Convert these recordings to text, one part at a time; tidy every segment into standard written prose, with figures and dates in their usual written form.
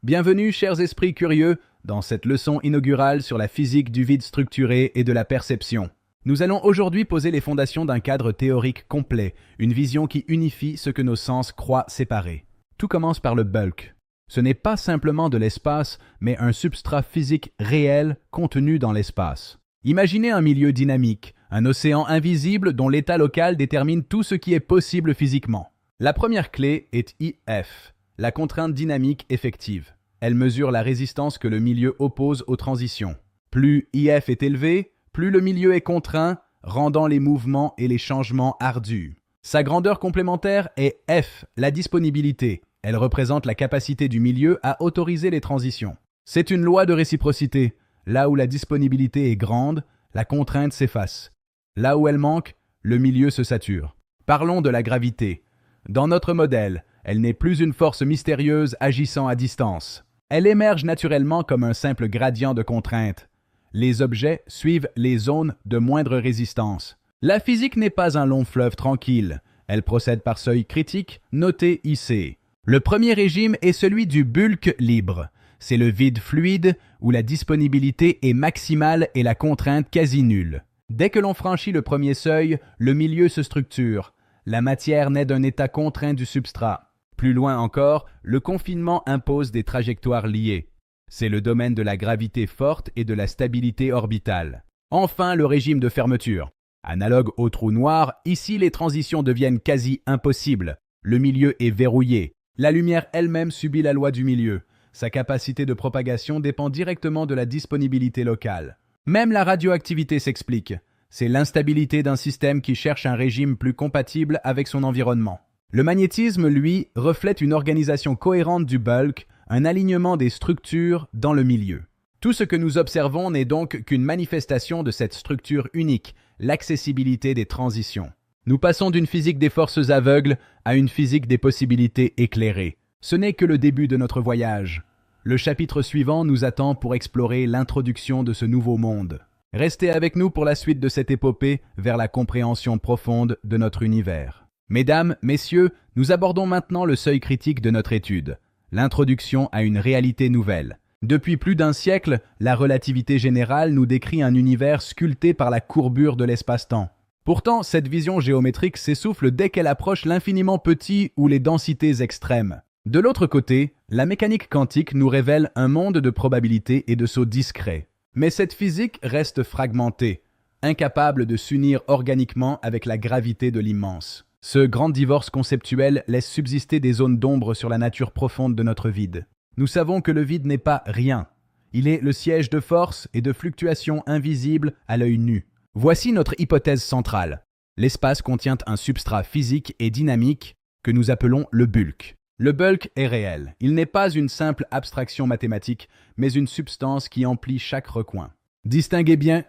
Bienvenue, chers esprits curieux, dans cette leçon inaugurale sur la physique du vide structuré et de la perception. Nous allons aujourd'hui poser les fondations d'un cadre théorique complet, une vision qui unifie ce que nos sens croient séparer. Tout commence par le bulk. Ce n'est pas simplement de l'espace, mais un substrat physique réel contenu dans l'espace. Imaginez un milieu dynamique, un océan invisible dont l'état local détermine tout ce qui est possible physiquement. La première clé est IF, la contrainte dynamique effective. Elle mesure la résistance que le milieu oppose aux transitions. Plus IF est élevé, plus le milieu est contraint, rendant les mouvements et les changements ardus. Sa grandeur complémentaire est F, la disponibilité. Elle représente la capacité du milieu à autoriser les transitions. C'est une loi de réciprocité. Là où la disponibilité est grande, la contrainte s'efface. Là où elle manque, le milieu se sature. Parlons de la gravité. Dans notre modèle, elle n'est plus une force mystérieuse agissant à distance. Elle émerge naturellement comme un simple gradient de contrainte. Les objets suivent les zones de moindre résistance. La physique n'est pas un long fleuve tranquille. Elle procède par seuil critique, noté ici. Le premier régime est celui du bulk libre. C'est le vide fluide où la disponibilité est maximale et la contrainte quasi nulle. Dès que l'on franchit le premier seuil, le milieu se structure. La matière naît d'un état contraint du substrat. Plus loin encore, le confinement impose des trajectoires liées. C'est le domaine de la gravité forte et de la stabilité orbitale. Enfin, le régime de fermeture. Analogue au trou noir, ici les transitions deviennent quasi impossibles. Le milieu est verrouillé. La lumière elle-même subit la loi du milieu. Sa capacité de propagation dépend directement de la disponibilité locale. Même la radioactivité s'explique. C'est l'instabilité d'un système qui cherche un régime plus compatible avec son environnement. Le magnétisme, lui, reflète une organisation cohérente du bulk, un alignement des structures dans le milieu. Tout ce que nous observons n'est donc qu'une manifestation de cette structure unique, l'accessibilité des transitions. Nous passons d'une physique des forces aveugles à une physique des possibilités éclairées. Ce n'est que le début de notre voyage. Le chapitre suivant nous attend pour explorer l'introduction de ce nouveau monde. Restez avec nous pour la suite de cette épopée vers la compréhension profonde de notre univers. Mesdames, messieurs, nous abordons maintenant le seuil critique de notre étude. L'introduction à une réalité nouvelle. Depuis plus d'un siècle, la relativité générale nous décrit un univers sculpté par la courbure de l'espace-temps. Pourtant, cette vision géométrique s'essouffle dès qu'elle approche l'infiniment petit ou les densités extrêmes. De l'autre côté, la mécanique quantique nous révèle un monde de probabilités et de sauts discrets. Mais cette physique reste fragmentée, incapable de s'unir organiquement avec la gravité de l'immense. Ce grand divorce conceptuel laisse subsister des zones d'ombre sur la nature profonde de notre vide. Nous savons que le vide n'est pas rien. Il est le siège de forces et de fluctuations invisibles à l'œil nu. Voici notre hypothèse centrale. L'espace contient un substrat physique et dynamique que nous appelons le bulk. Le bulk est réel. Il n'est pas une simple abstraction mathématique, mais une substance qui emplit chaque recoin. Distinguez bien,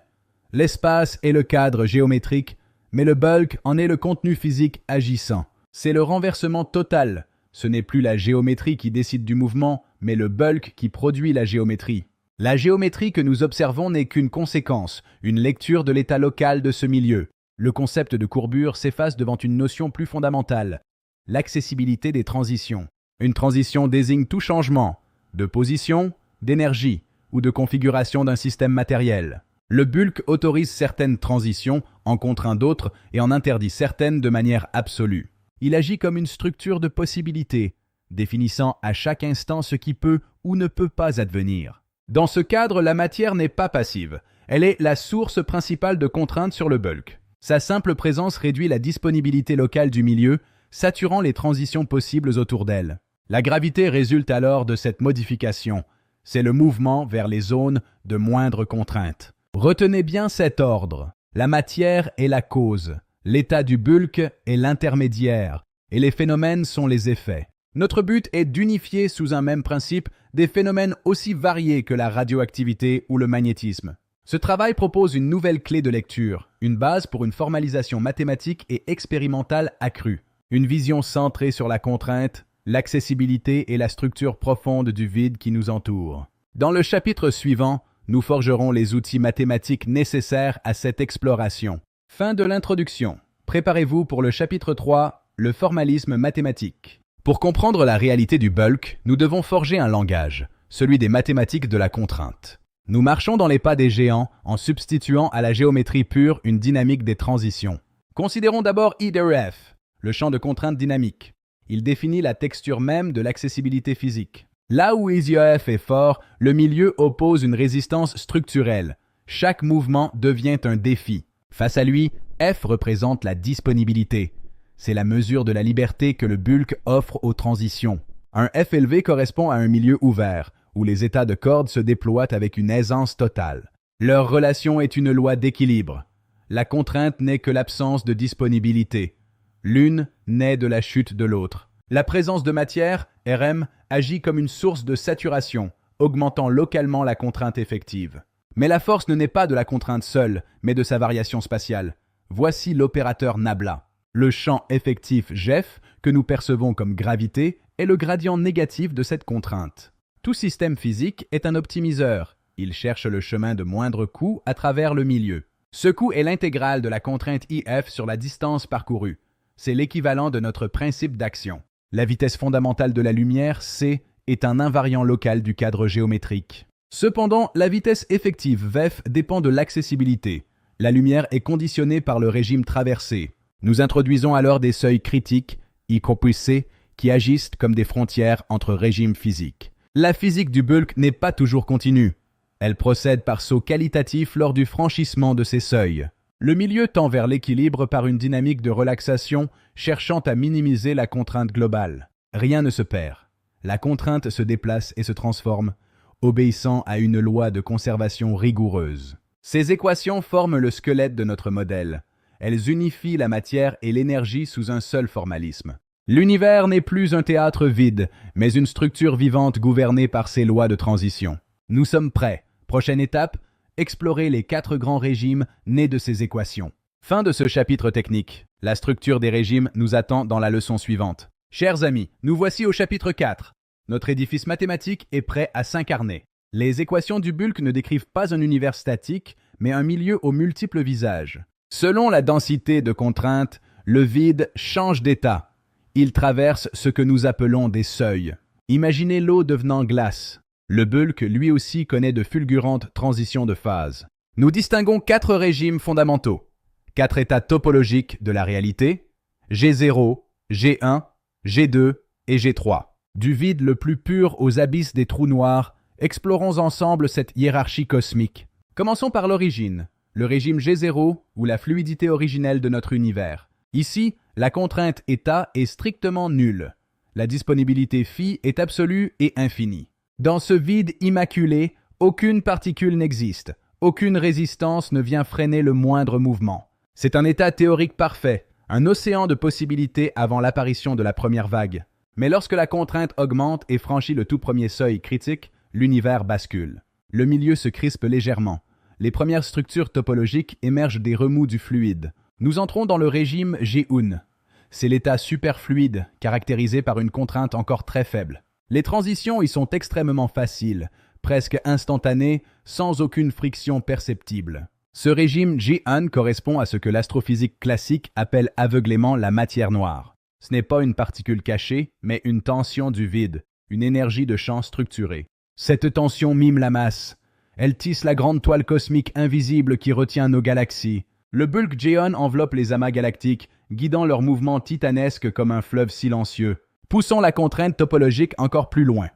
l'espace est le cadre géométrique, mais le bulk en est le contenu physique agissant. C'est le renversement total. Ce n'est plus la géométrie qui décide du mouvement, mais le bulk qui produit la géométrie. La géométrie que nous observons n'est qu'une conséquence, une lecture de l'état local de ce milieu. Le concept de courbure s'efface devant une notion plus fondamentale, l'accessibilité des transitions. Une transition désigne tout changement, de position, d'énergie ou de configuration d'un système matériel. Le bulk autorise certaines transitions, en contraint d'autres et en interdit certaines de manière absolue. Il agit comme une structure de possibilités, définissant à chaque instant ce qui peut ou ne peut pas advenir. Dans ce cadre, la matière n'est pas passive. Elle est la source principale de contraintes sur le bulk. Sa simple présence réduit la disponibilité locale du milieu, saturant les transitions possibles autour d'elle. La gravité résulte alors de cette modification. C'est le mouvement vers les zones de moindre contrainte. Retenez bien cet ordre. La matière est la cause, l'état du bulk est l'intermédiaire, et les phénomènes sont les effets. Notre but est d'unifier sous un même principe des phénomènes aussi variés que la radioactivité ou le magnétisme. Ce travail propose une nouvelle clé de lecture, une base pour une formalisation mathématique et expérimentale accrue. Une vision centrée sur la contrainte, l'accessibilité et la structure profonde du vide qui nous entoure. Dans le chapitre suivant, nous forgerons les outils mathématiques nécessaires à cette exploration. Fin de l'introduction. Préparez-vous pour le chapitre 3, le formalisme mathématique. Pour comprendre la réalité du bulk, nous devons forger un langage, celui des mathématiques de la contrainte. Nous marchons dans les pas des géants en substituant à la géométrie pure une dynamique des transitions. Considérons d'abord I de F, le champ de contrainte dynamique. Il définit la texture même de l'accessibilité physique. Là où ISIOF est fort, le milieu oppose une résistance structurelle. Chaque mouvement devient un défi. Face à lui, F représente la disponibilité. C'est la mesure de la liberté que le bulk offre aux transitions. Un F élevé correspond à un milieu ouvert, où les états de corde se déploient avec une aisance totale. Leur relation est une loi d'équilibre. La contrainte n'est que l'absence de disponibilité. L'une naît de la chute de l'autre. La présence de matière, Rm, agit comme une source de saturation, augmentant localement la contrainte effective. Mais la force ne naît pas de la contrainte seule, mais de sa variation spatiale. Voici l'opérateur nabla. Le champ effectif Gef, que nous percevons comme gravité, est le gradient négatif de cette contrainte. Tout système physique est un optimiseur. Il cherche le chemin de moindre coût à travers le milieu. Ce coût est l'intégrale de la contrainte IF sur la distance parcourue. C'est l'équivalent de notre principe d'action. La vitesse fondamentale de la lumière, c, est un invariant local du cadre géométrique. Cependant, la vitesse effective VEF dépend de l'accessibilité. La lumière est conditionnée par le régime traversé. Nous introduisons alors des seuils critiques, y compris C, qui agissent comme des frontières entre régimes physiques. La physique du bulk n'est pas toujours continue. Elle procède par sauts qualitatifs lors du franchissement de ces seuils. Le milieu tend vers l'équilibre par une dynamique de relaxation cherchant à minimiser la contrainte globale. Rien ne se perd. La contrainte se déplace et se transforme, obéissant à une loi de conservation rigoureuse. Ces équations forment le squelette de notre modèle. Elles unifient la matière et l'énergie sous un seul formalisme. L'univers n'est plus un théâtre vide, mais une structure vivante gouvernée par ses lois de transition. Nous sommes prêts. Prochaine étape, explorer les 4 grands régimes nés de ces équations. Fin de ce chapitre technique. La structure des régimes nous attend dans la leçon suivante. Chers amis, nous voici au chapitre 4. Notre édifice mathématique est prêt à s'incarner. Les équations du bulk ne décrivent pas un univers statique, mais un milieu aux multiples visages. Selon la densité de contraintes, le vide change d'état. Il traverse ce que nous appelons des seuils. Imaginez l'eau devenant glace. Le bulk, lui aussi, connaît de fulgurantes transitions de phase. Nous distinguons 4 régimes fondamentaux. 4 états topologiques de la réalité, G0, G1, G2 et G3. Du vide le plus pur aux abysses des trous noirs, explorons ensemble cette hiérarchie cosmique. Commençons par l'origine, le régime G0 ou la fluidité originelle de notre univers. Ici, la contrainte état est strictement nulle. La disponibilité phi est absolue et infinie. Dans ce vide immaculé, aucune particule n'existe. Aucune résistance ne vient freiner le moindre mouvement. C'est un état théorique parfait, un océan de possibilités avant l'apparition de la première vague. Mais lorsque la contrainte augmente et franchit le tout premier seuil critique, l'univers bascule. Le milieu se crispe légèrement. Les premières structures topologiques émergent des remous du fluide. Nous entrons dans le régime G1. C'est l'état superfluide, caractérisé par une contrainte encore très faible. Les transitions y sont extrêmement faciles, presque instantanées, sans aucune friction perceptible. Ce régime G1 correspond à ce que l'astrophysique classique appelle aveuglément la matière noire. Ce n'est pas une particule cachée, mais une tension du vide, une énergie de champ structurée. Cette tension mime la masse. Elle tisse la grande toile cosmique invisible qui retient nos galaxies. Le bulk Géon enveloppe les amas galactiques, guidant leur mouvement titanesque comme un fleuve silencieux. Poussons la contrainte topologique encore plus loin.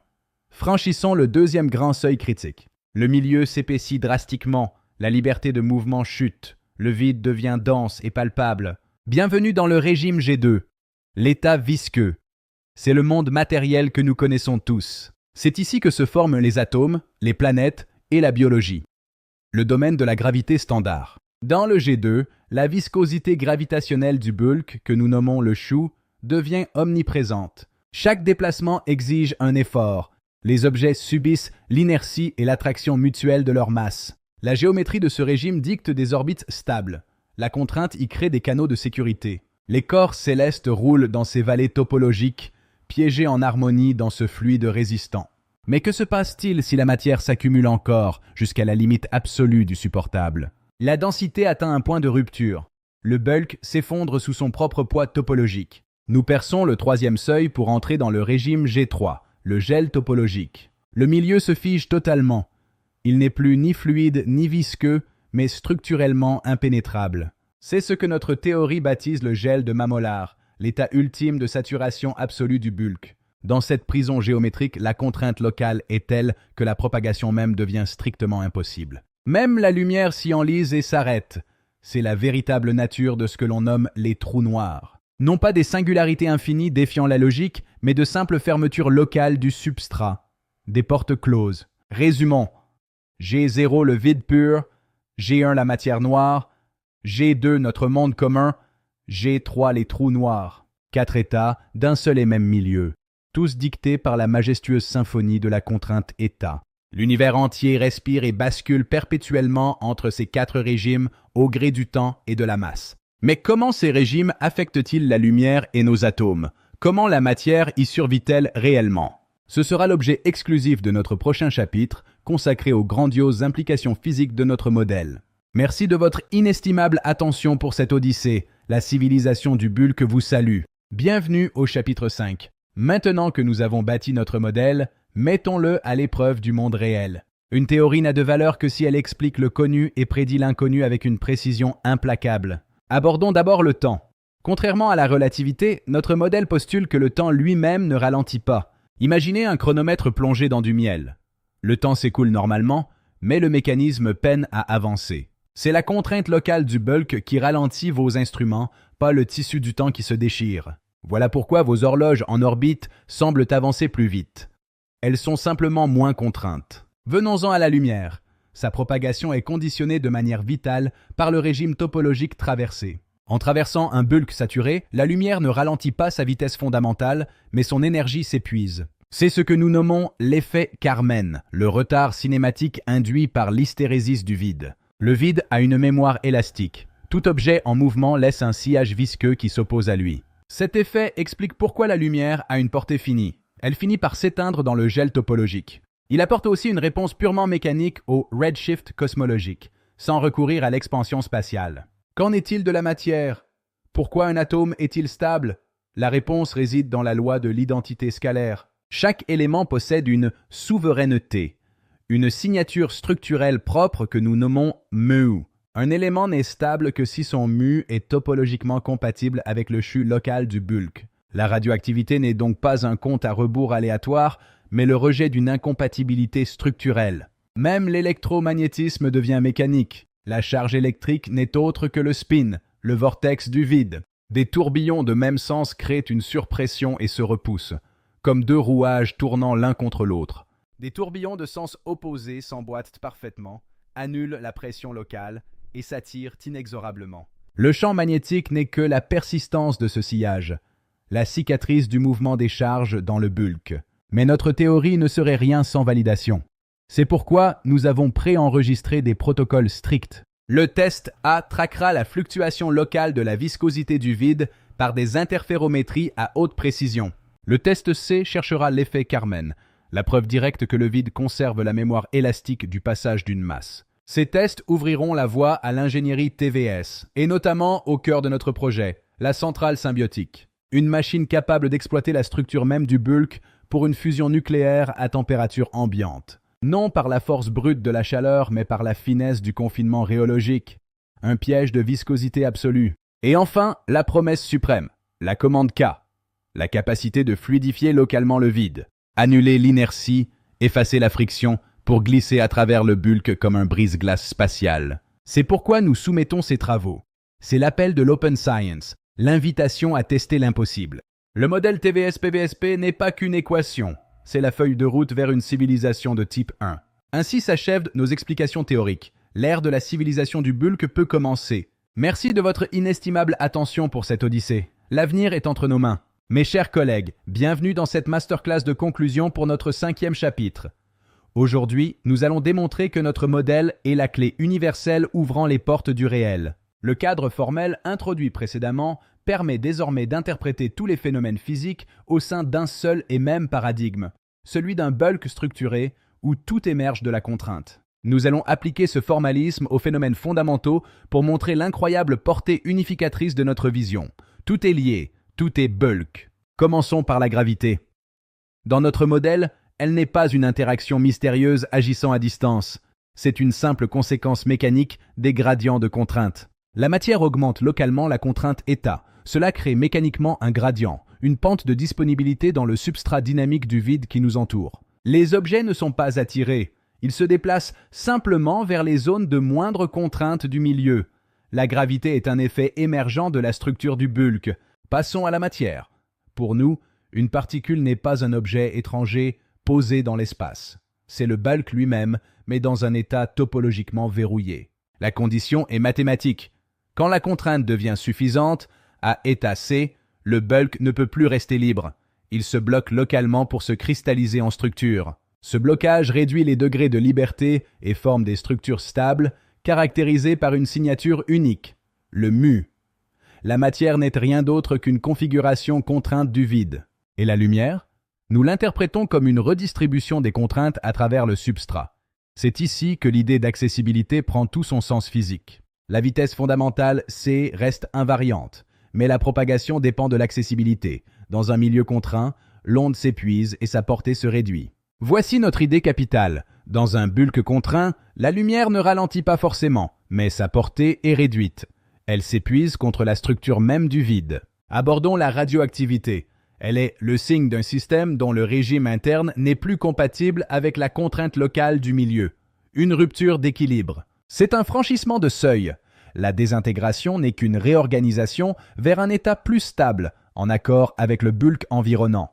Franchissons le deuxième grand seuil critique. Le milieu s'épaissit drastiquement, la liberté de mouvement chute, le vide devient dense et palpable. Bienvenue dans le régime G2, l'état visqueux. C'est le monde matériel que nous connaissons tous. C'est ici que se forment les atomes, les planètes et la biologie. Le domaine de la gravité standard. Dans le G2, la viscosité gravitationnelle du bulk, que nous nommons le chou, devient omniprésente. Chaque déplacement exige un effort. Les objets subissent l'inertie et l'attraction mutuelle de leur masse. La géométrie de ce régime dicte des orbites stables. La contrainte y crée des canaux de sécurité. Les corps célestes roulent dans ces vallées topologiques, piégés en harmonie dans ce fluide résistant. Mais que se passe-t-il si la matière s'accumule encore jusqu'à la limite absolue du supportable? La densité atteint un point de rupture. Le bulk s'effondre sous son propre poids topologique. Nous perçons le troisième seuil pour entrer dans le régime G3, le gel topologique. Le milieu se fige totalement. Il n'est plus ni fluide ni visqueux, mais structurellement impénétrable. C'est ce que notre théorie baptise le gel de Mamolar, l'état ultime de saturation absolue du bulk. Dans cette prison géométrique, la contrainte locale est telle que la propagation même devient strictement impossible. Même la lumière s'y enlise et s'arrête. C'est la véritable nature de ce que l'on nomme les trous noirs. Non pas des singularités infinies défiant la logique, mais de simples fermetures locales du substrat. Des portes closes. Résumons. G0 le vide pur, G1 la matière noire, G2 notre monde commun, G3 les trous noirs. 4 états d'un seul et même milieu, tous dictés par la majestueuse symphonie de la contrainte état. L'univers entier respire et bascule perpétuellement entre ces 4 régimes au gré du temps et de la masse. Mais comment ces régimes affectent-ils la lumière et nos atomes? Comment la matière y survit-elle réellement? Ce sera l'objet exclusif de notre prochain chapitre, consacré aux grandioses implications physiques de notre modèle. Merci de votre inestimable attention pour cette odyssée. La civilisation du bulk vous salue. Bienvenue au chapitre 5. Maintenant que nous avons bâti notre modèle, mettons-le à l'épreuve du monde réel. Une théorie n'a de valeur que si elle explique le connu et prédit l'inconnu avec une précision implacable. Abordons d'abord le temps. Contrairement à la relativité, notre modèle postule que le temps lui-même ne ralentit pas. Imaginez un chronomètre plongé dans du miel. Le temps s'écoule normalement, mais le mécanisme peine à avancer. C'est la contrainte locale du bulk qui ralentit vos instruments, pas le tissu du temps qui se déchire. Voilà pourquoi vos horloges en orbite semblent avancer plus vite. Elles sont simplement moins contraintes. Venons-en à la lumière. Sa propagation est conditionnée de manière vitale par le régime topologique traversé. En traversant un bulk saturé, la lumière ne ralentit pas sa vitesse fondamentale, mais son énergie s'épuise. C'est ce que nous nommons l'effet Carmen, le retard cinématique induit par l'hystérésis du vide. Le vide a une mémoire élastique. Tout objet en mouvement laisse un sillage visqueux qui s'oppose à lui. Cet effet explique pourquoi la lumière a une portée finie. Elle finit par s'éteindre dans le gel topologique. Il apporte aussi une réponse purement mécanique au redshift cosmologique, sans recourir à l'expansion spatiale. Qu'en est-il de la matière? Pourquoi un atome est-il stable? La réponse réside dans la loi de l'identité scalaire. Chaque élément possède une souveraineté, une signature structurelle propre que nous nommons mu. Un élément n'est stable que si son mu est topologiquement compatible avec le CHU local du bulk. La radioactivité n'est donc pas un compte à rebours aléatoire, mais le rejet d'une incompatibilité structurelle. Même l'électromagnétisme devient mécanique. La charge électrique n'est autre que le spin, le vortex du vide. Des tourbillons de même sens créent une surpression et se repoussent, comme deux rouages tournant l'un contre l'autre. Des tourbillons de sens opposés s'emboîtent parfaitement, annulent la pression locale et s'attirent inexorablement. Le champ magnétique n'est que la persistance de ce sillage, la cicatrice du mouvement des charges dans le bulk. Mais notre théorie ne serait rien sans validation. C'est pourquoi nous avons préenregistré des protocoles stricts. Le test A traquera la fluctuation locale de la viscosité du vide par des interférométries à haute précision. Le test C cherchera l'effet Carmen, la preuve directe que le vide conserve la mémoire élastique du passage d'une masse. Ces tests ouvriront la voie à l'ingénierie TVS, et notamment au cœur de notre projet, la centrale symbiotique. Une machine capable d'exploiter la structure même du bulk pour une fusion nucléaire à température ambiante. Non par la force brute de la chaleur, mais par la finesse du confinement rhéologique. Un piège de viscosité absolue. Et enfin, la promesse suprême, la commande K. La capacité de fluidifier localement le vide. Annuler l'inertie, effacer la friction pour glisser à travers le bulk comme un brise-glace spatial. C'est pourquoi nous soumettons ces travaux. C'est l'appel de l'Open Science, l'invitation à tester l'impossible. Le modèle TVS-PVSP n'est pas qu'une équation, c'est la feuille de route vers une civilisation de type 1. Ainsi s'achèvent nos explications théoriques. L'ère de la civilisation du bulk peut commencer. Merci de votre inestimable attention pour cette odyssée. L'avenir est entre nos mains. Mes chers collègues, bienvenue dans cette masterclass de conclusion pour notre 5e chapitre. Aujourd'hui, nous allons démontrer que notre modèle est la clé universelle ouvrant les portes du réel. Le cadre formel introduit précédemment permet désormais d'interpréter tous les phénomènes physiques au sein d'un seul et même paradigme, celui d'un bulk structuré où tout émerge de la contrainte. Nous allons appliquer ce formalisme aux phénomènes fondamentaux pour montrer l'incroyable portée unificatrice de notre vision. Tout est lié, Tout est bulk. Commençons par la gravité. Dans notre modèle, elle n'est pas une interaction mystérieuse agissant à distance. C'est une simple conséquence mécanique des gradients de contrainte. La matière augmente localement la contrainte état. Cela crée mécaniquement un gradient, une pente de disponibilité dans le substrat dynamique du vide qui nous entoure. Les objets ne sont pas attirés. Ils se déplacent simplement vers les zones de moindre contrainte du milieu. La gravité est un effet émergent de la structure du bulk. Passons à la matière. Pour nous, une particule n'est pas un objet étranger posé dans l'espace. C'est le bulk lui-même, mais dans un état topologiquement verrouillé. La condition est mathématique. Quand la contrainte devient suffisante, à état C, le bulk ne peut plus rester libre. Il se bloque localement pour se cristalliser en structure. Ce blocage réduit les degrés de liberté et forme des structures stables, caractérisées par une signature unique, le mu. La matière n'est rien d'autre qu'une configuration contrainte du vide. Et la lumière? Nous l'interprétons comme une redistribution des contraintes à travers le substrat. C'est ici que l'idée d'accessibilité prend tout son sens physique. La vitesse fondamentale c reste invariante, mais la propagation dépend de l'accessibilité. Dans un milieu contraint, l'onde s'épuise et sa portée se réduit. Voici notre idée capitale. Dans un bulk contraint, la lumière ne ralentit pas forcément, mais sa portée est réduite. Elle s'épuise contre la structure même du vide. Abordons la radioactivité. Elle est le signe d'un système dont le régime interne n'est plus compatible avec la contrainte locale du milieu. Une rupture d'équilibre. C'est un franchissement de seuil. La désintégration n'est qu'une réorganisation vers un état plus stable, en accord avec le bulk environnant.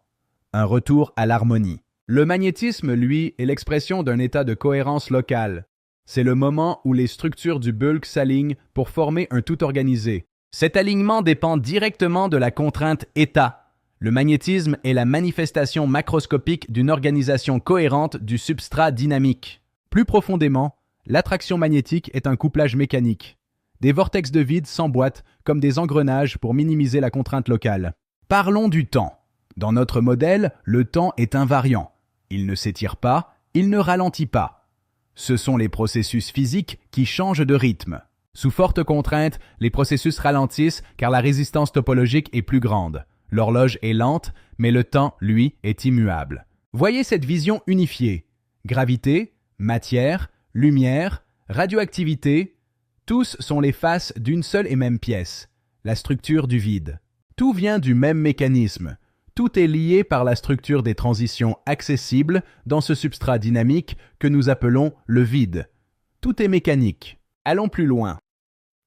Un retour à l'harmonie. Le magnétisme, lui, est l'expression d'un état de cohérence locale. C'est le moment où les structures du bulk s'alignent pour former un tout organisé. Cet alignement dépend directement de la contrainte état. Le magnétisme est la manifestation macroscopique d'une organisation cohérente du substrat dynamique. Plus profondément, l'attraction magnétique est un couplage mécanique. Des vortex de vide s'emboîtent comme des engrenages pour minimiser la contrainte locale. Parlons du temps. Dans notre modèle, le temps est invariant. Il ne s'étire pas, il ne ralentit pas. Ce sont les processus physiques qui changent de rythme. Sous forte contrainte, les processus ralentissent car la résistance topologique est plus grande. L'horloge est lente, mais le temps, lui, est immuable. Voyez cette vision unifiée. Gravité, matière, lumière, radioactivité, tous sont les faces d'une seule et même pièce, la structure du vide. Tout vient du même mécanisme. Tout est lié par la structure des transitions accessibles dans ce substrat dynamique que nous appelons le vide. Tout est mécanique. Allons plus loin.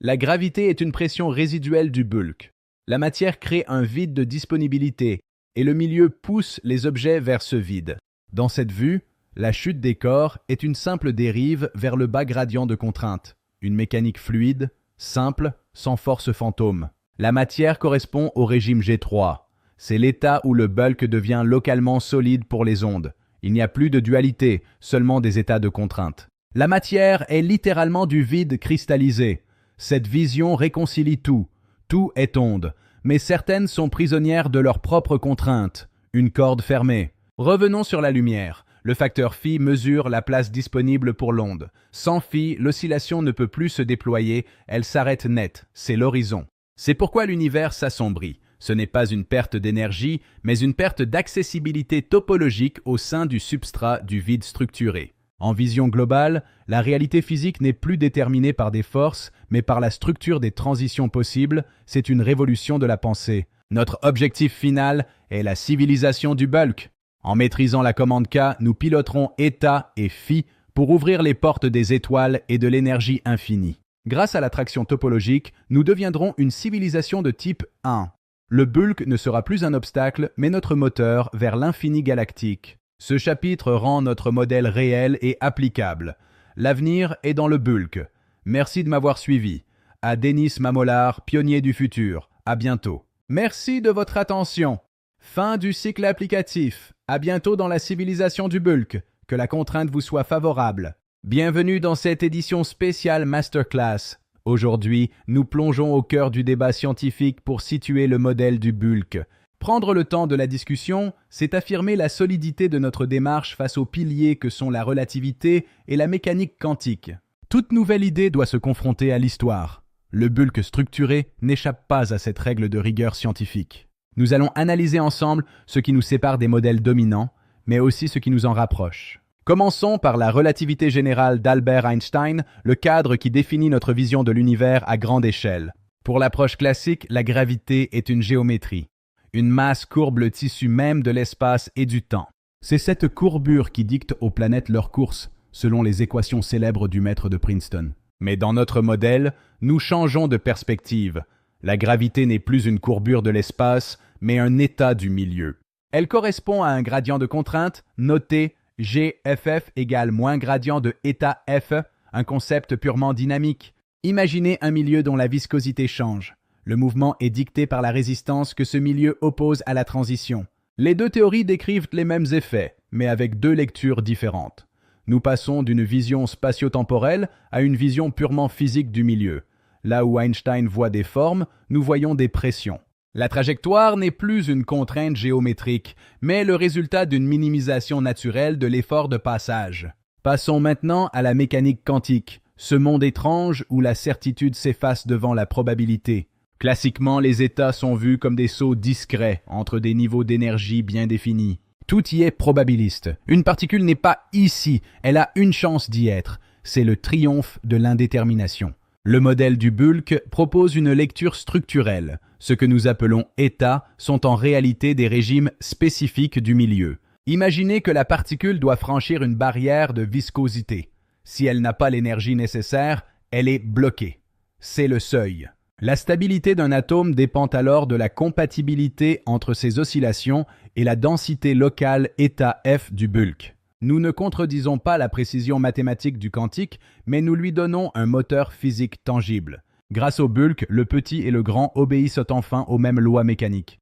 La gravité est une pression résiduelle du bulk. La matière crée un vide de disponibilité et le milieu pousse les objets vers ce vide. Dans cette vue, la chute des corps est une simple dérive vers le bas gradient de contrainte, une mécanique fluide, simple, sans force fantôme. La matière correspond au régime G3. C'est l'état où le bulk devient localement solide pour les ondes. Il n'y a plus de dualité, seulement des états de contrainte. La matière est littéralement du vide cristallisé. Cette vision réconcilie tout. Tout est onde, mais certaines sont prisonnières de leurs propres contraintes. Une corde fermée. Revenons sur la lumière. Le facteur phi mesure la place disponible pour l'onde. Sans phi, l'oscillation ne peut plus se déployer, elle s'arrête net, c'est l'horizon. C'est pourquoi l'univers s'assombrit. Ce n'est pas une perte d'énergie, mais une perte d'accessibilité topologique au sein du substrat du vide structuré. En vision globale, la réalité physique n'est plus déterminée par des forces, mais par la structure des transitions possibles. C'est une révolution de la pensée. Notre objectif final est la civilisation du bulk. En maîtrisant la commande K, nous piloterons état et phi pour ouvrir les portes des étoiles et de l'énergie infinie. Grâce à l'attraction topologique, nous deviendrons une civilisation de type 1. Le bulk ne sera plus un obstacle, mais notre moteur vers l'infini galactique. Ce chapitre rend notre modèle réel et applicable. L'avenir est dans le bulk. Merci de m'avoir suivi. À Denis Mamolar, pionnier du futur. À bientôt. Merci de votre attention. Fin du cycle applicatif. À bientôt dans la civilisation du bulk. Que la contrainte vous soit favorable. Bienvenue dans cette édition spéciale Masterclass. Aujourd'hui, nous plongeons au cœur du débat scientifique pour situer le modèle du bulk. Prendre le temps de la discussion, c'est affirmer la solidité de notre démarche face aux piliers que sont la relativité et la mécanique quantique. Toute nouvelle idée doit se confronter à l'histoire. Le bulk structuré n'échappe pas à cette règle de rigueur scientifique. Nous allons analyser ensemble ce qui nous sépare des modèles dominants, mais aussi ce qui nous en rapproche. Commençons par la relativité générale d'Albert Einstein, le cadre qui définit notre vision de l'univers à grande échelle. Pour l'approche classique, la gravité est une géométrie. Une masse courbe le tissu même de l'espace et du temps. C'est cette courbure qui dicte aux planètes leur course, selon les équations célèbres du maître de Princeton. Mais dans notre modèle, nous changeons de perspective. La gravité n'est plus une courbure de l'espace, mais un état du milieu. Elle correspond à un gradient de contrainte noté GFF égale moins gradient de état F, un concept purement dynamique. Imaginez un milieu dont la viscosité change. Le mouvement est dicté par la résistance que ce milieu oppose à la transition. Les deux théories décrivent les mêmes effets, mais avec deux lectures différentes. Nous passons d'une vision spatio-temporelle à une vision purement physique du milieu. Là où Einstein voit des formes, nous voyons des pressions. La trajectoire n'est plus une contrainte géométrique, mais le résultat d'une minimisation naturelle de l'effort de passage. Passons maintenant à la mécanique quantique, ce monde étrange où la certitude s'efface devant la probabilité. Classiquement, les états sont vus comme des sauts discrets entre des niveaux d'énergie bien définis. Tout y est probabiliste. Une particule n'est pas ici, elle a une chance d'y être. C'est le triomphe de l'indétermination. Le modèle du bulk propose une lecture structurelle. Ce que nous appelons états sont en réalité des régimes spécifiques du milieu. Imaginez que la particule doit franchir une barrière de viscosité. Si elle n'a pas l'énergie nécessaire, elle est bloquée. C'est le seuil. La stabilité d'un atome dépend alors de la compatibilité entre ses oscillations et la densité locale état F du bulk. Nous ne contredisons pas la précision mathématique du quantique, mais nous lui donnons un moteur physique tangible. Grâce au bulk, le petit et le grand obéissent enfin aux mêmes lois mécaniques.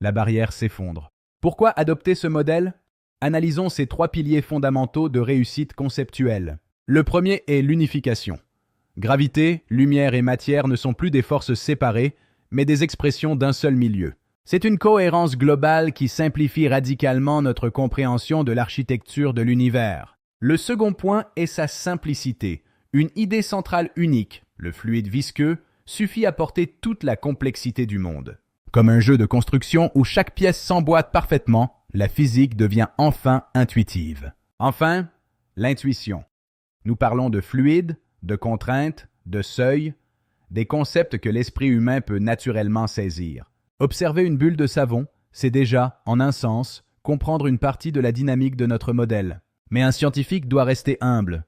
La barrière s'effondre. Pourquoi adopter ce modèle? Analysons ces trois piliers fondamentaux de réussite conceptuelle. Le premier est l'unification. Gravité, lumière et matière ne sont plus des forces séparées, mais des expressions d'un seul milieu. C'est une cohérence globale qui simplifie radicalement notre compréhension de l'architecture de l'univers. Le second point est sa simplicité. Une idée centrale unique, le fluide visqueux, suffit à porter toute la complexité du monde. Comme un jeu de construction où chaque pièce s'emboîte parfaitement, la physique devient enfin intuitive. Enfin, l'intuition. Nous parlons de fluide, de contrainte, de seuil, des concepts que l'esprit humain peut naturellement saisir. Observer une bulle de savon, c'est déjà, en un sens, comprendre une partie de la dynamique de notre modèle. Mais un scientifique doit rester humble.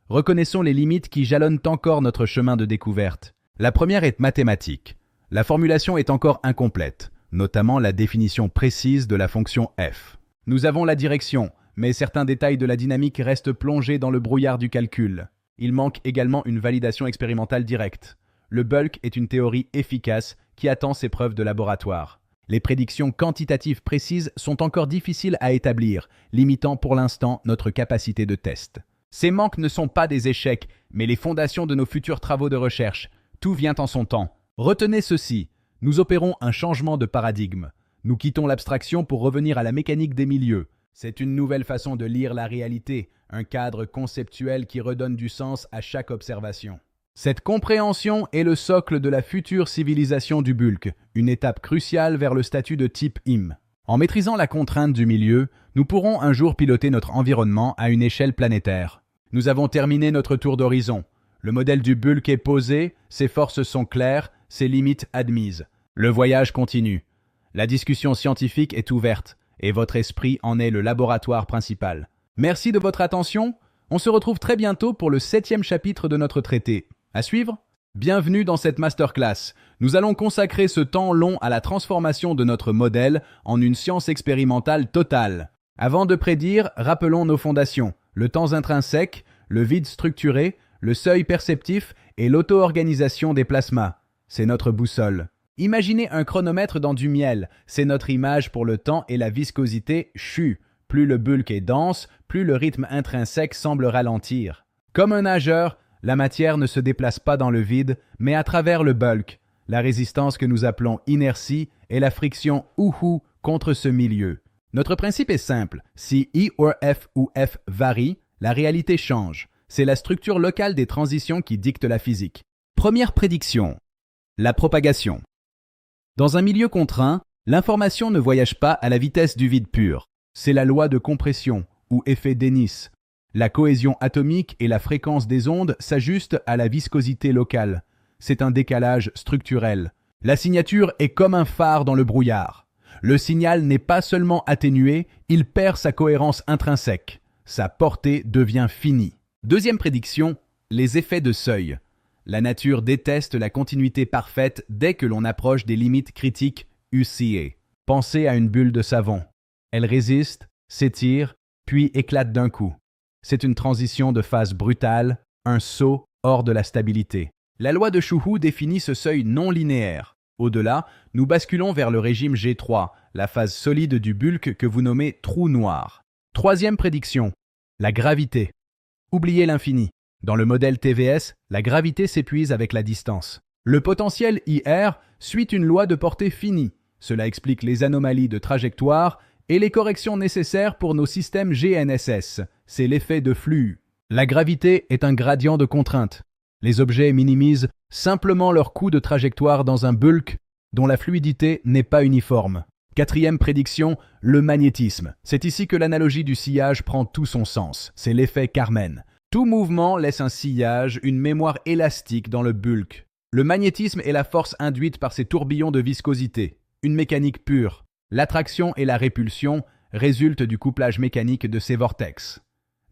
Reconnaissons les limites qui jalonnent encore notre chemin de découverte. La première est mathématique. La formulation est encore incomplète, notamment la définition précise de la fonction f. Nous avons la direction, mais certains détails de la dynamique restent plongés dans le brouillard du calcul. Il manque également une validation expérimentale directe. Le bulk est une théorie efficace qui attend ses preuves de laboratoire. Les prédictions quantitatives précises sont encore difficiles à établir, limitant pour l'instant notre capacité de test. Ces manques ne sont pas des échecs, mais les fondations de nos futurs travaux de recherche. Tout vient en son temps. Retenez ceci, nous opérons un changement de paradigme. Nous quittons l'abstraction pour revenir à la mécanique des milieux. C'est une nouvelle façon de lire la réalité, un cadre conceptuel qui redonne du sens à chaque observation. Cette compréhension est le socle de la future civilisation du bulk, une étape cruciale vers le statut de type IM. En maîtrisant la contrainte du milieu, nous pourrons un jour piloter notre environnement à une échelle planétaire. Nous avons terminé notre tour d'horizon. Le modèle du bulk est posé, ses forces sont claires, ses limites admises. Le voyage continue. La discussion scientifique est ouverte, et votre esprit en est le laboratoire principal. Merci de votre attention. On se retrouve très bientôt pour le 7e chapitre de notre traité. À suivre? Bienvenue dans cette masterclass. Nous allons consacrer ce temps long à la transformation de notre modèle en une science expérimentale totale. Avant de prédire, rappelons nos fondations. Le temps intrinsèque, le vide structuré, le seuil perceptif et l'auto-organisation des plasmas. C'est notre boussole. Imaginez un chronomètre dans du miel. C'est notre image pour le temps et la viscosité CHU. Plus le bulk est dense, plus le rythme intrinsèque semble ralentir. Comme un nageur, la matière ne se déplace pas dans le vide, mais à travers le bulk. La résistance que nous appelons inertie est la friction Uhu contre ce milieu. Notre principe est simple. Si I ou F varie, la réalité change. C'est la structure locale des transitions qui dicte la physique. Première prédiction. La propagation. Dans un milieu contraint, L'information ne voyage pas à la vitesse du vide pur. C'est la loi de compression, ou effet Dennis. La cohésion atomique et la fréquence des ondes s'ajustent à la viscosité locale. C'est un décalage structurel. La signature est comme un phare dans le brouillard. Le signal n'est pas seulement atténué, il perd sa cohérence intrinsèque. Sa portée devient finie. Deuxième prédiction, les effets de seuil. La nature déteste la continuité parfaite dès que l'on approche des limites critiques UCA. Pensez à une bulle de savon. Elle résiste, s'étire, puis éclate d'un coup. C'est une transition de phase brutale, un saut hors de la stabilité. La loi de Shuhu définit ce seuil non linéaire. Au-delà, nous basculons vers le régime G3, la phase solide du bulk que vous nommez trou noir. Troisième prédiction, la gravité. Oubliez l'infini. Dans le modèle TVS, la gravité s'épuise avec la distance. Le potentiel IR suit une loi de portée finie. Cela explique les anomalies de trajectoire et les corrections nécessaires pour nos systèmes GNSS. C'est l'effet de flux. La gravité est un gradient de contrainte. Les objets minimisent simplement leur coût de trajectoire dans un bulk dont la fluidité n'est pas uniforme. Quatrième prédiction, le magnétisme. C'est ici que l'analogie du sillage prend tout son sens. C'est l'effet Carmen. Tout mouvement laisse un sillage, une mémoire élastique dans le bulk. Le magnétisme est la force induite par ces tourbillons de viscosité. Une mécanique pure. L'attraction et la répulsion résultent du couplage mécanique de ces vortex.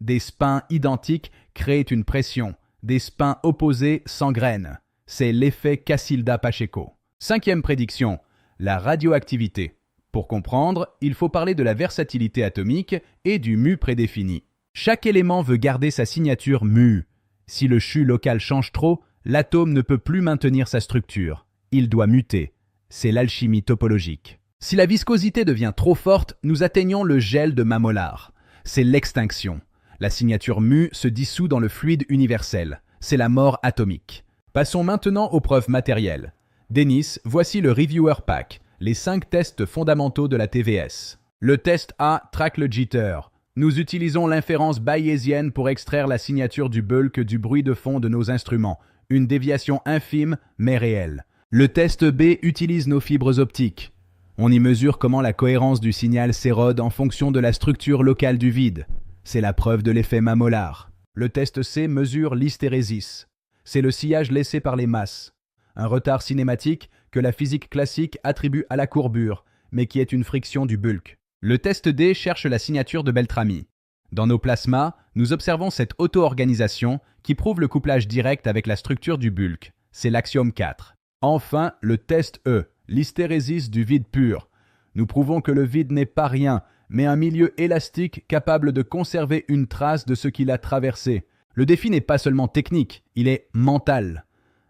Des spins identiques créent une pression. Des spins opposés s'engrainent. C'est l'effet Casilda-Pacheco. Cinquième prédiction, la radioactivité. Pour comprendre, il faut parler de la versatilité atomique et du mu prédéfini. Chaque élément veut garder sa signature mu. Si le CHU local change trop, l'atome ne peut plus maintenir sa structure. Il doit muter. C'est l'alchimie topologique. Si la viscosité devient trop forte, nous atteignons le gel de Mamolar. C'est l'extinction. La signature mu se dissout dans le fluide universel. C'est la mort atomique. Passons maintenant aux preuves matérielles. Dennis, voici le Reviewer Pack, les 5 tests fondamentaux de la TVS. Le test A traque le jitter. Nous utilisons l'inférence bayésienne pour extraire la signature du bulk du bruit de fond de nos instruments, une déviation infime mais réelle. Le test B utilise nos fibres optiques. On y mesure comment la cohérence du signal s'érode en fonction de la structure locale du vide. C'est la preuve de l'effet Mamolar. Le test C mesure l'hystérésis. C'est le sillage laissé par les masses. Un retard cinématique que la physique classique attribue à la courbure, mais qui est une friction du bulk. Le test D cherche la signature de Beltrami. Dans nos plasmas, nous observons cette auto-organisation qui prouve le couplage direct avec la structure du bulk. C'est l'axiome 4. Enfin, le test E, l'hystérésis du vide pur. Nous prouvons que le vide n'est pas rien, mais un milieu élastique capable de conserver une trace de ce qu'il a traversé. Le défi n'est pas seulement technique, il est mental.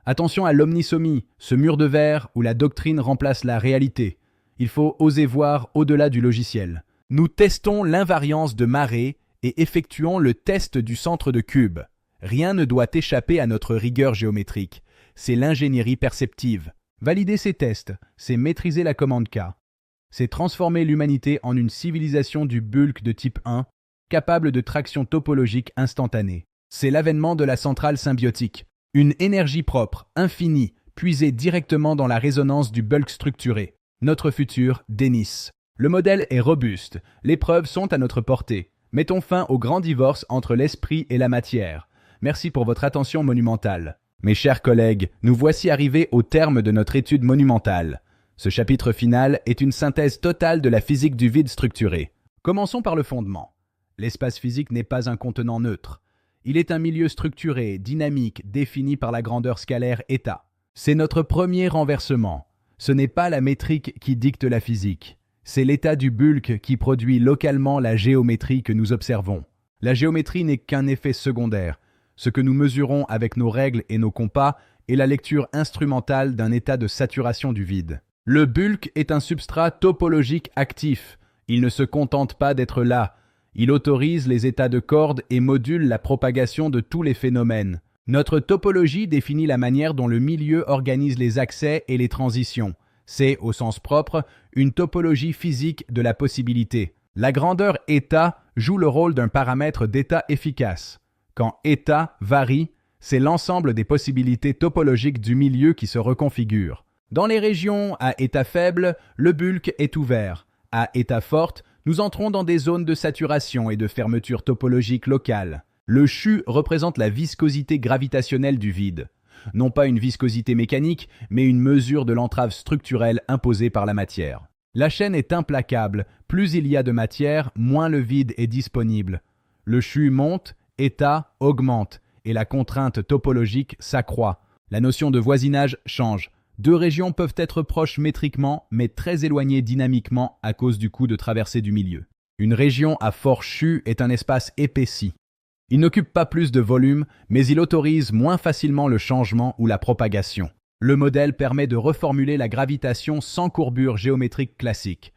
Attention à l'omnisomie, ce mur de verre où la doctrine remplace la réalité. Il faut oser voir au-delà du logiciel. Nous testons l'invariance de marée et effectuons le test du centre de cube. Rien ne doit échapper à notre rigueur géométrique. C'est l'ingénierie perceptive. Valider ces tests, c'est maîtriser la commande K. C'est transformer l'humanité en une civilisation du bulk de type 1, capable de traction topologique instantanée. C'est l'avènement de la centrale symbiotique. Une énergie propre, infinie, puisée directement dans la résonance du bulk structuré. Notre futur, Dennis. Le modèle est robuste, les preuves sont à notre portée. Mettons fin au grand divorce entre l'esprit et la matière. Merci pour votre attention monumentale. Mes chers collègues, nous voici arrivés au terme de notre étude monumentale. Ce chapitre final est une synthèse totale de la physique du vide structuré. Commençons par le fondement. L'espace physique n'est pas un contenant neutre. Il est un milieu structuré, dynamique, défini par la grandeur scalaire état. C'est notre premier renversement. Ce n'est pas la métrique qui dicte la physique. C'est l'état du bulk qui produit localement la géométrie que nous observons. La géométrie n'est qu'un effet secondaire. Ce que nous mesurons avec nos règles et nos compas est la lecture instrumentale d'un état de saturation du vide. Le bulk est un substrat topologique actif. Il ne se contente pas d'être là. Il autorise les états de corde et module la propagation de tous les phénomènes. Notre topologie définit la manière dont le milieu organise les accès et les transitions. C'est, au sens propre, une topologie physique de la possibilité. La grandeur état joue le rôle d'un paramètre d'état efficace. Quand état varie, c'est l'ensemble des possibilités topologiques du milieu qui se reconfigure. Dans les régions à état faible, le bulk est ouvert. À état fort, nous entrons dans des zones de saturation et de fermeture topologique locale. Le CHU représente la viscosité gravitationnelle du vide. Non pas une viscosité mécanique, mais une mesure de l'entrave structurelle imposée par la matière. La chaîne est implacable. Plus il y a de matière, moins le vide est disponible. Le CHU monte, état augmente, et la contrainte topologique s'accroît. La notion de voisinage change. Deux régions peuvent être proches métriquement, mais très éloignées dynamiquement à cause du coût de traversée du milieu. Une région à fort CHU est un espace épaissi. Il n'occupe pas plus de volume, mais il autorise moins facilement le changement ou la propagation. Le modèle permet de reformuler la gravitation sans courbure géométrique classique.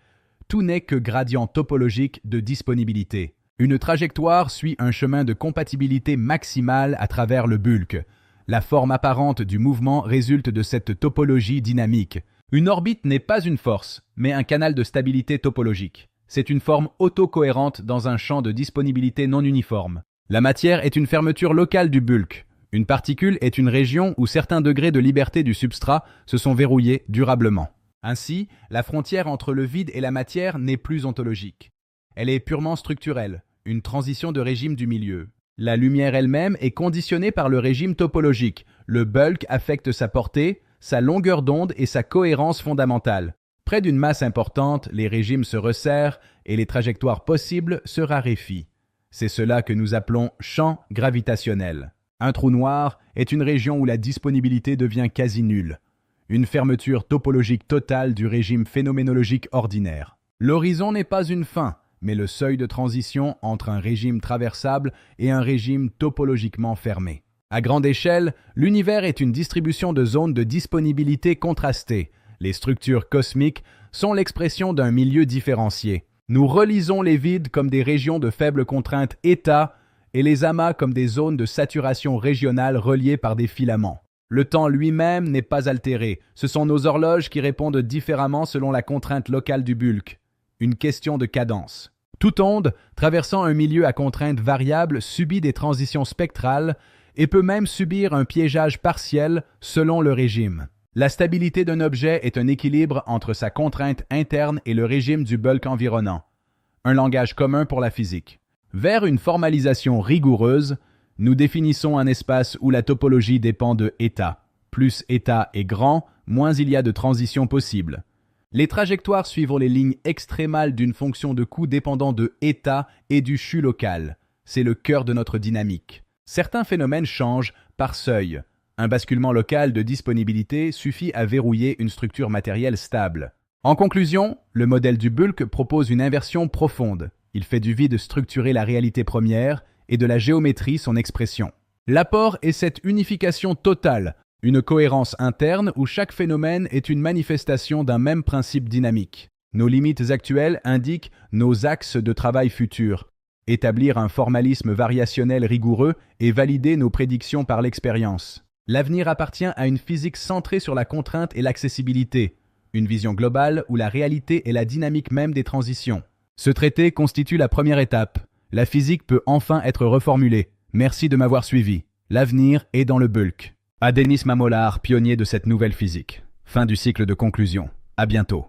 Tout n'est que gradient topologique de disponibilité. Une trajectoire suit un chemin de compatibilité maximale à travers le bulk. La forme apparente du mouvement résulte de cette topologie dynamique. Une orbite n'est pas une force, mais un canal de stabilité topologique. C'est une forme autocohérente dans un champ de disponibilité non uniforme. La matière est une fermeture locale du bulk. Une particule est une région où certains degrés de liberté du substrat se sont verrouillés durablement. Ainsi, la frontière entre le vide et la matière n'est plus ontologique. Elle est purement structurelle, une transition de régime du milieu. La lumière elle-même est conditionnée par le régime topologique. Le bulk affecte sa portée, sa longueur d'onde et sa cohérence fondamentale. Près d'une masse importante, les régimes se resserrent et les trajectoires possibles se raréfient. C'est cela que nous appelons champ gravitationnel. Un trou noir est une région où la disponibilité devient quasi nulle. Une fermeture topologique totale du régime phénoménologique ordinaire. L'horizon n'est pas une fin, mais le seuil de transition entre un régime traversable et un régime topologiquement fermé. À grande échelle, l'univers est une distribution de zones de disponibilité contrastées. Les structures cosmiques sont l'expression d'un milieu différencié. Nous relisons les vides comme des régions de faible contrainte état et les amas comme des zones de saturation régionale reliées par des filaments. Le temps lui-même n'est pas altéré. Ce sont nos horloges qui répondent différemment selon la contrainte locale du bulk. Une question de cadence. Toute onde, traversant un milieu à contrainte variable, subit des transitions spectrales et peut même subir un piégeage partiel selon le régime. La stabilité d'un objet est un équilibre entre sa contrainte interne et le régime du bulk environnant. Un langage commun pour la physique. Vers une formalisation rigoureuse, nous définissons un espace où la topologie dépend de état. Plus état est grand, moins il y a de transitions possibles. Les trajectoires suivent les lignes extrémales d'une fonction de coût dépendant de état et du CHU local. C'est le cœur de notre dynamique. Certains phénomènes changent par seuil. Un basculement local de disponibilité suffit à verrouiller une structure matérielle stable. En conclusion, le modèle du bulk propose une inversion profonde. Il fait du vide structurer la réalité première et de la géométrie son expression. L'apport est cette unification totale, une cohérence interne où chaque phénomène est une manifestation d'un même principe dynamique. Nos limites actuelles indiquent nos axes de travail futurs. Établir un formalisme variationnel rigoureux et valider nos prédictions par l'expérience. L'avenir appartient à une physique centrée sur la contrainte et l'accessibilité, une vision globale où la réalité est la dynamique même des transitions. Ce traité constitue la première étape. La physique peut enfin être reformulée. Merci de m'avoir suivi. L'avenir est dans le bulk. À Denis Mamolar, pionnier de cette nouvelle physique. Fin du cycle de conclusion. À bientôt.